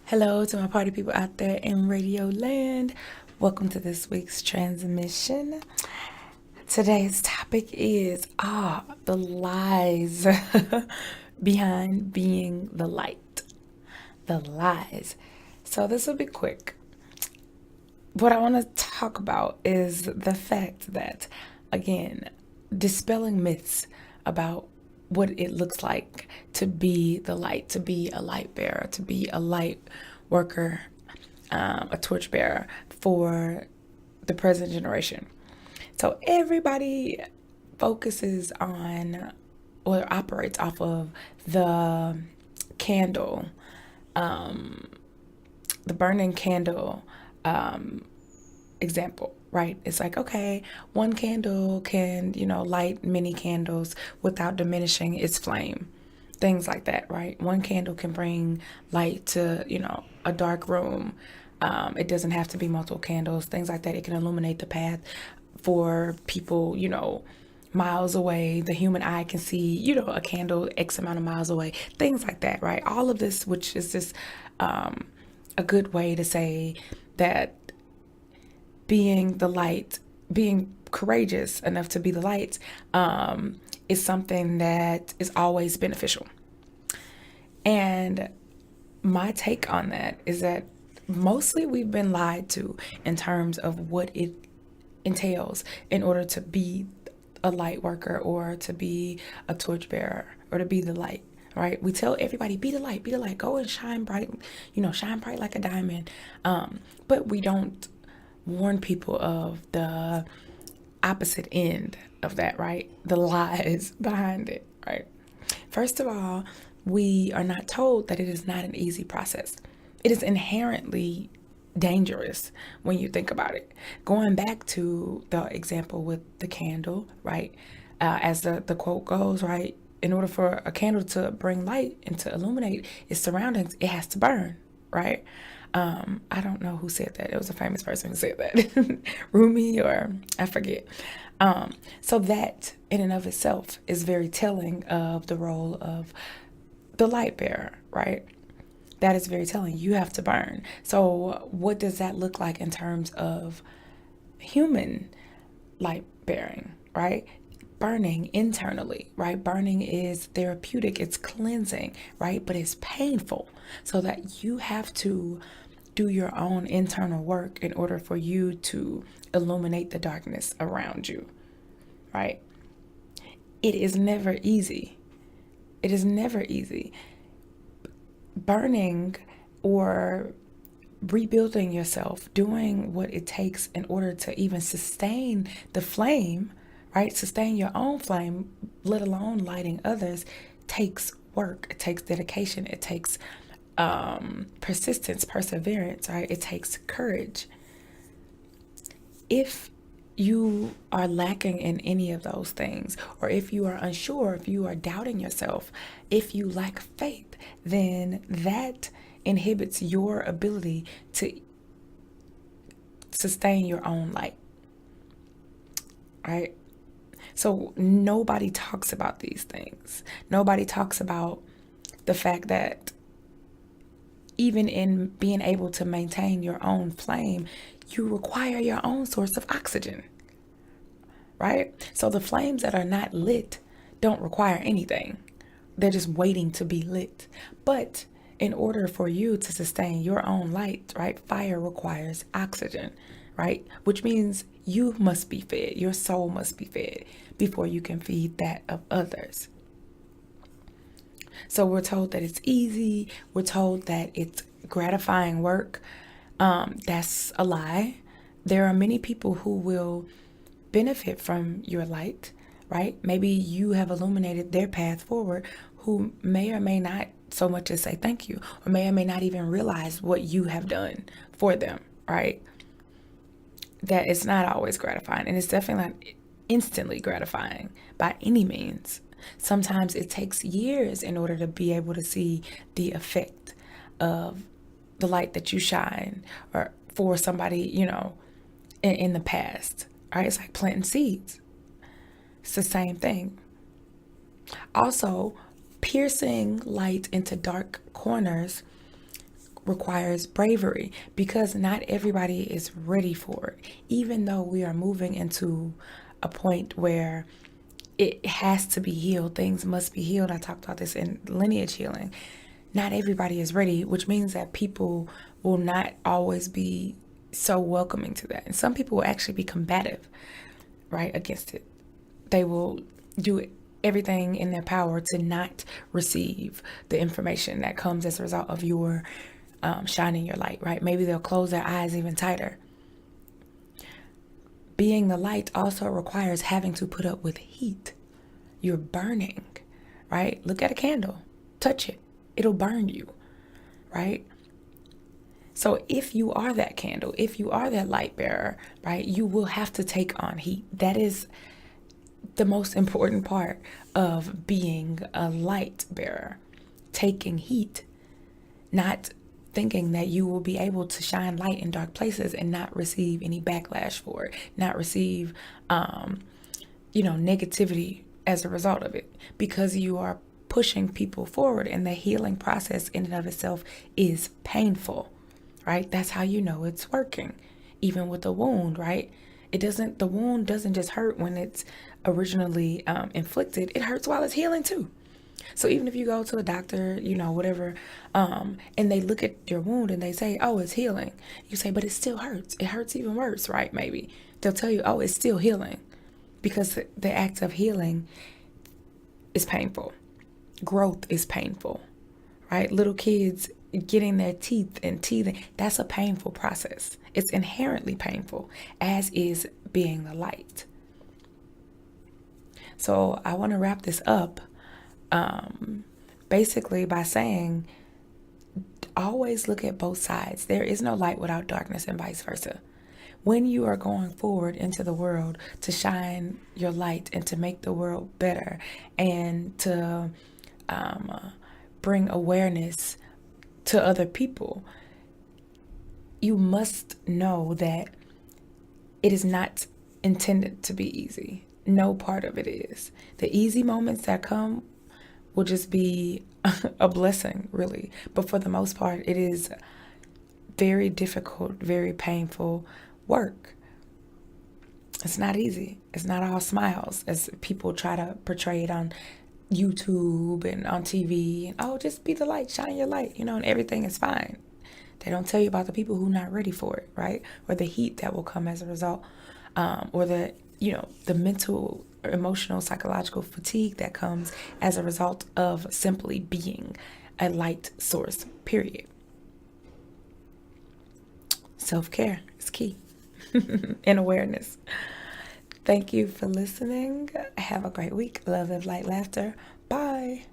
Hello to my party people out there in Radio Land. Welcome to this week's transmission. Today's topic is the lies behind being the light. The lies. So this will be quick. What I want to talk about is the fact that, again, dispelling myths about what it looks like to be the light, to be a light bearer, to be a light worker, a torch bearer for the present generation. So everybody focuses on or operates off of the candle, the burning candle example, right? It's like, okay, one candle can, light many candles without diminishing its flame. Things like that, right? One candle can bring light to, a dark room. It doesn't have to be multiple candles, things like that. It can illuminate the path for people, miles away. The human eye can see, a candle X amount of miles away, things like that, right? All of this, which is just a good way to say that being the light, being courageous enough to be the light, is something that is always beneficial. And my take on that is that mostly we've been lied to in terms of what it entails in order to be a light worker or to be a torch bearer or to be the light, right? We tell everybody, be the light, go and shine bright, shine bright like a diamond. But we don't warn people of the opposite end of that, right? The lies behind it, right? First of all, we are not told that it is not an easy process. It is inherently dangerous when you think about it. Going back to the example with the candle, right? As the quote goes, right? In order for a candle to bring light and to illuminate its surroundings, it has to burn, right? I don't know who said that. It was a famous person who said that. Rumi, or I forget. So that in and of itself is very telling of the role of the light bearer, right? That is very telling. You have to burn. So what does that look like in terms of human light bearing, right? Burning internally, right? Burning is therapeutic, it's cleansing, right? But it's painful, so that you have to do your own internal work in order for you to illuminate the darkness around you, right? It is never easy. It is never easy. Burning or rebuilding yourself, doing what it takes in order to even sustain the flame, right? Sustain your own flame, let alone lighting others, takes work. It takes dedication. It takes persistence, perseverance, right? It takes courage. If you are lacking in any of those things, or if you are unsure, if you are doubting yourself, if you lack faith, then that inhibits your ability to sustain your own light, right? So nobody talks about these things. Nobody talks about the fact that even in being able to maintain your own flame, you require your own source of oxygen, right? So the flames that are not lit don't require anything. They're just waiting to be lit. But in order for you to sustain your own light, right, fire requires oxygen, right? Which means you must be fed, your soul must be fed before you can feed that of others. So we're told that it's easy. We're told that it's gratifying work. That's a lie. There are many people who will benefit from your light, right? Maybe you have illuminated their path forward, who may or may not so much as say thank you, or may not even realize what you have done for them, right? That it's not always gratifying, and it's definitely not instantly gratifying by any means. Sometimes it takes years in order to be able to see the effect of the light that you shine or for somebody, in the past. Right? It's like planting seeds. It's the same thing. Also, piercing light into dark corners requires bravery because not everybody is ready for it. Even though we are moving into a point where it has to be healed, things must be healed. I talked about this in lineage healing. Not everybody is ready, which means that people will not always be so welcoming to that. And some people will actually be combative, right, against it. They will do everything in their power to not receive the information that comes as a result of your shining your light, right? Maybe they'll close their eyes even tighter. Being the light also requires having to put up with heat. You're burning, right? Look at a candle, touch it, it'll burn you, right? So if you are that candle, if you are that light bearer, right, you will have to take on heat. That is the most important part of being a light bearer, taking heat, not thinking that you will be able to shine light in dark places and not receive any backlash for it, not receive, negativity as a result of it, because you are pushing people forward, and the healing process in and of itself is painful, right? That's how you know it's working. Even with a wound, right? The wound doesn't just hurt when it's originally inflicted, it hurts while it's healing too. So even if you go to a doctor, whatever, and they look at your wound and they say, oh, it's healing. You say, but it still hurts. It hurts even worse, right? Maybe they'll tell you, oh, it's still healing, because the act of healing is painful. Growth is painful, right? Little kids getting their teeth and teething, that's a painful process. It's inherently painful, as is being the light. So I want to wrap this up basically by saying, always look at both sides. There is no light without darkness, and vice versa. When you are going forward into the world to shine your light and to make the world better and to bring awareness to other people, you must know that it is not intended to be easy. No part of it is. The easy moments that come will just be a blessing, really. But for the most part, it is very difficult, very painful work. It's not easy. It's not all smiles, as people try to portray it on YouTube and on TV. And, oh, just be the light, shine your light, and everything is fine. They don't tell you about the people who are not ready for it, right? Or the heat that will come as a result, or the mental, emotional, psychological fatigue that comes as a result of simply being a light source, period. Self-care is key. And awareness. Thank you for listening. Have a great week. Love, live, light, laughter. Bye.